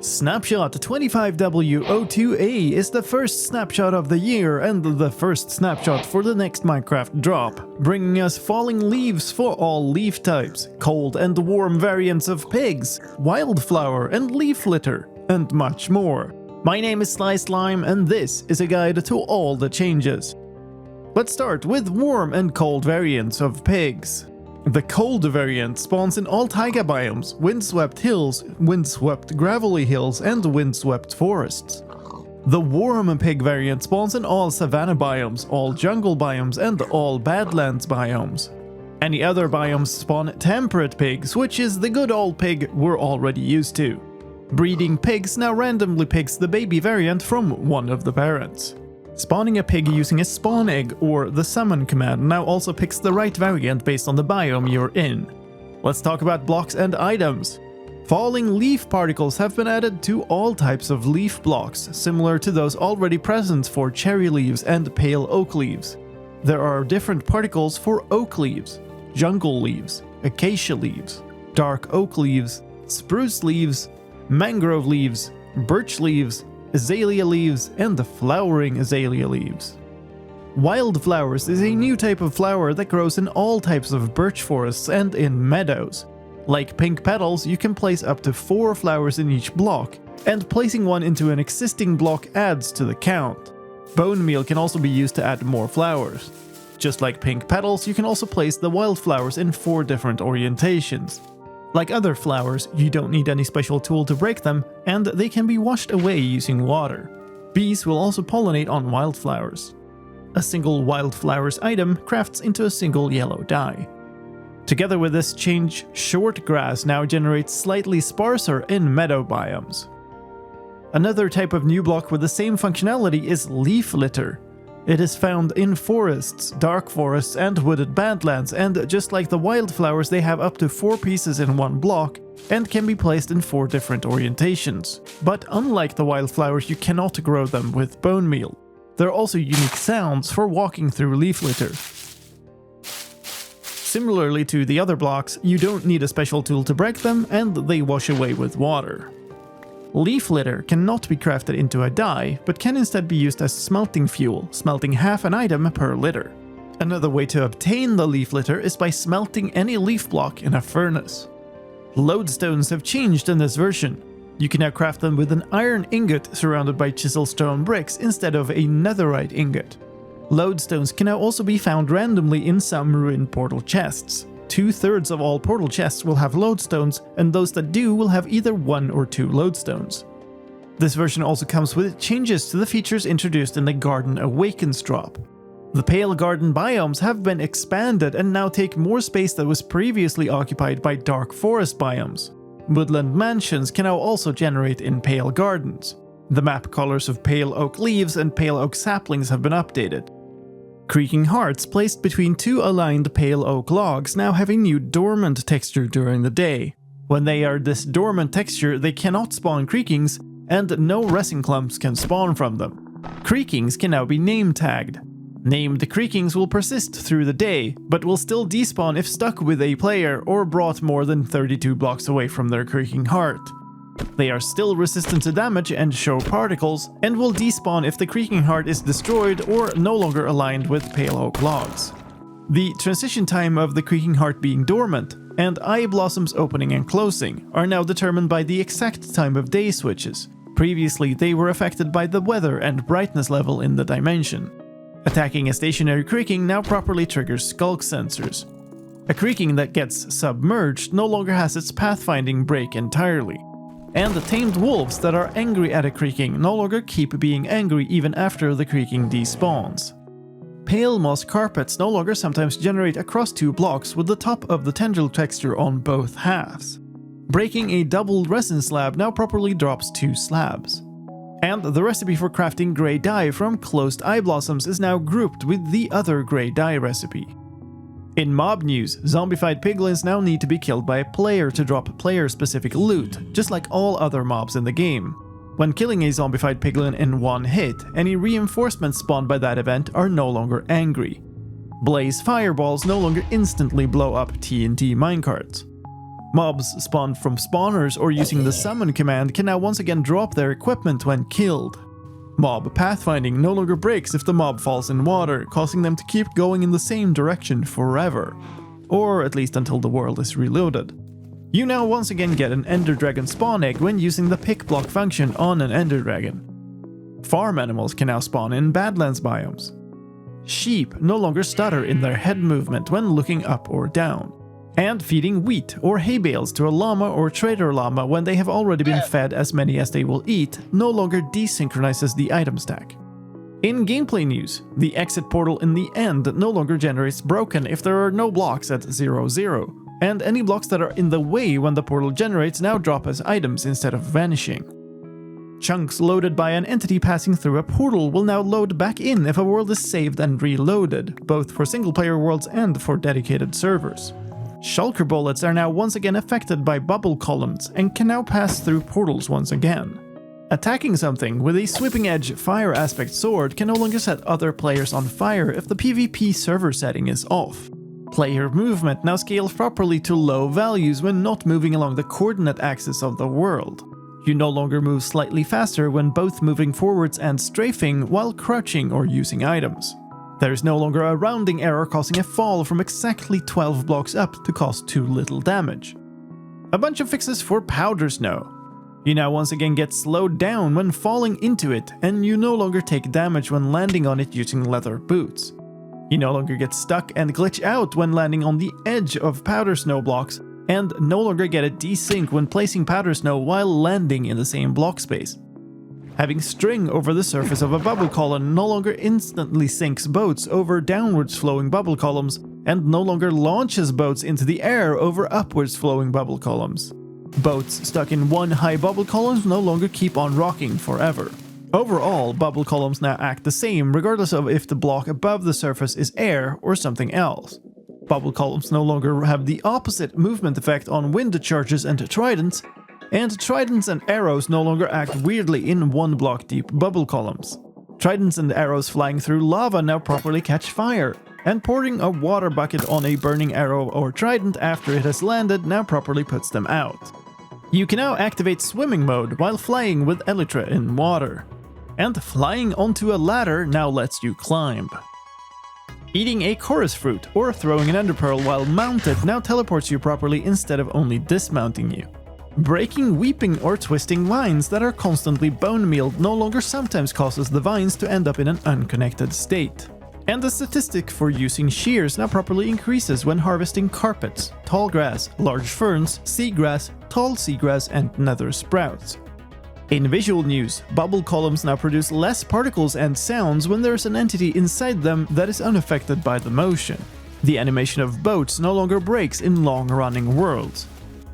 Snapshot 25W02A is the first snapshot of the year and the first snapshot for the next Minecraft drop, bringing us falling leaves for all leaf types, cold and warm variants of pigs, wildflower and leaf litter, and much more. My name is Slime and this is a guide to all the changes. Let's start with warm and cold variants of pigs. The cold variant spawns in all taiga biomes, windswept hills, windswept gravelly hills, and windswept forests. The warm pig variant spawns in all savanna biomes, all jungle biomes, and all badlands biomes. Any other biomes spawn temperate pigs, which is the good old pig we're already used to. Breeding pigs now randomly picks the baby variant from one of the parents. Spawning a pig using a spawn egg or the summon command now also picks the right variant based on the biome you're in. Let's talk about blocks and items. Falling leaf particles have been added to all types of leaf blocks, similar to those already present for cherry leaves and pale oak leaves. There are different particles for oak leaves, jungle leaves, acacia leaves, dark oak leaves, spruce leaves, mangrove leaves, birch leaves, azalea leaves, and the flowering azalea leaves. Wildflowers is a new type of flower that grows in all types of birch forests and in meadows. Like pink petals, you can place up to 4 flowers in each block, and placing one into an existing block adds to the count. Bone meal can also be used to add more flowers. Just like pink petals, you can also place the wildflowers in 4 different orientations. Like other flowers, you don't need any special tool to break them, and they can be washed away using water. Bees will also pollinate on wildflowers. A single wildflowers item crafts into a single yellow dye. Together with this change, short grass now generates slightly sparser in meadow biomes. Another type of new block with the same functionality is leaf litter. It is found in forests, dark forests, and wooded badlands, and just like the wildflowers, they have up to 4 pieces in one block and can be placed in 4 different orientations. But unlike the wildflowers, you cannot grow them with bone meal. There are also unique sounds for walking through leaf litter. Similarly to the other blocks, you don't need a special tool to break them, and they wash away with water. Leaf litter cannot be crafted into a dye, but can instead be used as smelting fuel, smelting half an item per litter. Another way to obtain the leaf litter is by smelting any leaf block in a furnace. Lodestones have changed in this version. You can now craft them with an iron ingot surrounded by chisel stone bricks instead of a netherite ingot. Lodestones can now also be found randomly in some ruined portal chests. 2/3 of all portal chests will have lodestones, and those that do will have either 1 or 2 lodestones. This version also comes with changes to the features introduced in the Garden Awakens drop. The Pale Garden biomes have been expanded and now take more space that was previously occupied by Dark Forest biomes. Woodland mansions can now also generate in Pale Gardens. The map colors of pale oak leaves and pale oak saplings have been updated. Creaking hearts placed between 2 aligned pale oak logs now have a new dormant texture during the day. When they are this dormant texture, they cannot spawn creakings, and no resin clumps can spawn from them. Creakings can now be name tagged. Named creakings will persist through the day, but will still despawn if stuck with a player or brought more than 32 blocks away from their creaking heart. They are still resistant to damage and show particles, and will despawn if the creaking heart is destroyed or no longer aligned with pale oak logs. The transition time of the creaking heart being dormant and eye blossoms opening and closing are now determined by the exact time of day switches. Previously, they were affected by the weather and brightness level in the dimension. Attacking a stationary creaking now properly triggers skulk sensors. A creaking that gets submerged no longer has its pathfinding break entirely. And the tamed wolves that are angry at a creaking no longer keep being angry even after the creaking despawns. Pale moss carpets no longer sometimes generate across 2 blocks with the top of the tendril texture on both halves. Breaking a double resin slab now properly drops 2 slabs. And the recipe for crafting grey dye from closed eye blossoms is now grouped with the other grey dye recipe. In mob news, zombified piglins now need to be killed by a player to drop player-specific loot, just like all other mobs in the game. When killing a zombified piglin in one hit, any reinforcements spawned by that event are no longer angry. Blaze fireballs no longer instantly blow up TNT minecarts. Mobs spawned from spawners or using the summon command can now once again drop their equipment when killed. Mob pathfinding no longer breaks if the mob falls in water, causing them to keep going in the same direction forever. Or at least until the world is reloaded. You now once again get an Ender Dragon spawn egg when using the pick block function on an Ender Dragon. Farm animals can now spawn in Badlands biomes. Sheep no longer stutter in their head movement when looking up or down. And feeding wheat or hay bales to a llama or trader llama when they have already been fed as many as they will eat no longer desynchronizes the item stack. In gameplay news, the exit portal in the end no longer generates broken if there are no blocks at 0-0, and any blocks that are in the way when the portal generates now drop as items instead of vanishing. Chunks loaded by an entity passing through a portal will now load back in if a world is saved and reloaded, both for single-player worlds and for dedicated servers. Shulker bullets are now once again affected by bubble columns and can now pass through portals once again. Attacking something with a sweeping edge fire aspect sword can no longer set other players on fire if the PvP server setting is off. Player movement now scales properly to low values when not moving along the coordinate axis of the world. You no longer move slightly faster when both moving forwards and strafing while crouching or using items. There is no longer a rounding error causing a fall from exactly 12 blocks up to cause too little damage. A bunch of fixes for powder snow. You now once again get slowed down when falling into it, and you no longer take damage when landing on it using leather boots. You no longer get stuck and glitch out when landing on the edge of powder snow blocks, and no longer get a desync when placing powder snow while landing in the same block space. Having string over the surface of a bubble column no longer instantly sinks boats over downwards flowing bubble columns, and no longer launches boats into the air over upwards flowing bubble columns. Boats stuck in one high bubble column no longer keep on rocking forever. Overall, bubble columns now act the same regardless of if the block above the surface is air or something else. Bubble columns no longer have the opposite movement effect on wind charges and tridents, and tridents and arrows no longer act weirdly in one block deep bubble columns. Tridents and arrows flying through lava now properly catch fire, and pouring a water bucket on a burning arrow or trident after it has landed now properly puts them out. You can now activate swimming mode while flying with Elytra in water. And flying onto a ladder now lets you climb. Eating a chorus fruit or throwing an enderpearl while mounted now teleports you properly instead of only dismounting you. Breaking, weeping, or twisting vines that are constantly bone mealed no longer sometimes causes the vines to end up in an unconnected state. And the statistic for using shears now properly increases when harvesting carpets, tall grass, large ferns, seagrass, tall seagrass, and nether sprouts. In visual news, bubble columns now produce less particles and sounds when there's an entity inside them that is unaffected by the motion. The animation of boats no longer breaks in long-running worlds.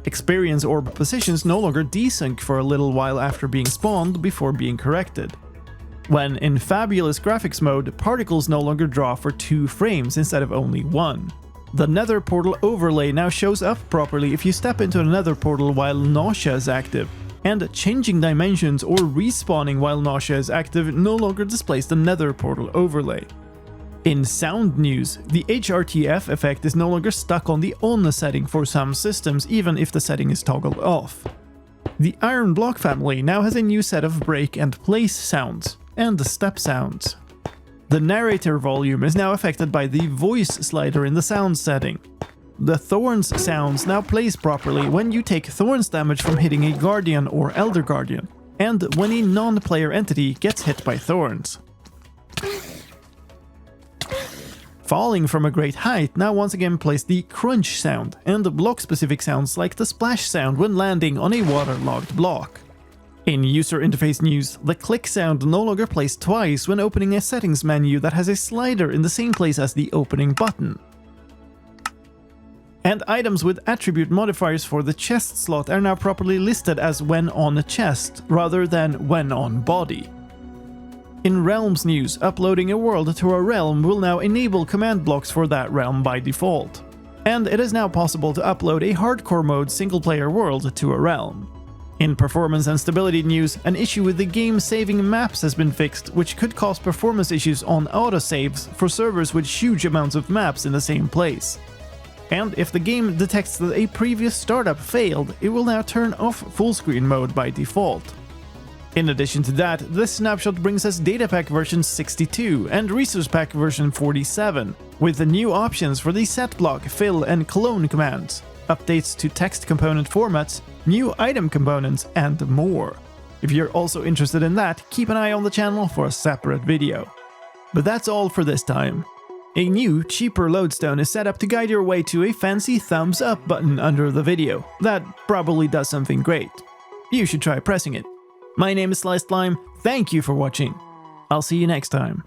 Experience orb positions no longer desync for a little while after being spawned before being corrected. When in fabulous graphics mode, particles no longer draw for 2 frames instead of only 1. The nether portal overlay now shows up properly if you step into a nether portal while nausea is active, and changing dimensions or respawning while nausea is active no longer displays the nether portal overlay. In sound news, the HRTF effect is no longer stuck on the on setting for some systems even if the setting is toggled off. The iron block family now has a new set of break and place sounds, and step sounds. The narrator volume is now affected by the voice slider in the sound setting. The Thorns sounds now plays properly when you take Thorns damage from hitting a Guardian or Elder Guardian, and when a non-player entity gets hit by Thorns. Falling from a great height now once again plays the crunch sound, and block-specific sounds like the splash sound when landing on a waterlogged block. In user interface news, the click sound no longer plays twice when opening a settings menu that has a slider in the same place as the opening button. And items with attribute modifiers for the chest slot are now properly listed as when on chest, rather than when on body. In Realms news, uploading a world to a realm will now enable command blocks for that realm by default. And it is now possible to upload a hardcore mode single-player world to a realm. In performance and stability news, an issue with the game saving maps has been fixed, which could cause performance issues on autosaves for servers with huge amounts of maps in the same place. And if the game detects that a previous startup failed, it will now turn off full screen mode by default. In addition to that, this snapshot brings us Data Pack version 62 and Resource Pack version 47, with the new options for the set block, fill, and clone commands, updates to text component formats, new item components, and more. If you're also interested in that, keep an eye on the channel for a separate video. But that's all for this time. A new, cheaper lodestone is set up to guide your way to a fancy thumbs up button under the video. That probably does something great. You should try pressing it. My name is Sliced Lime, thank you for watching. I'll see you next time.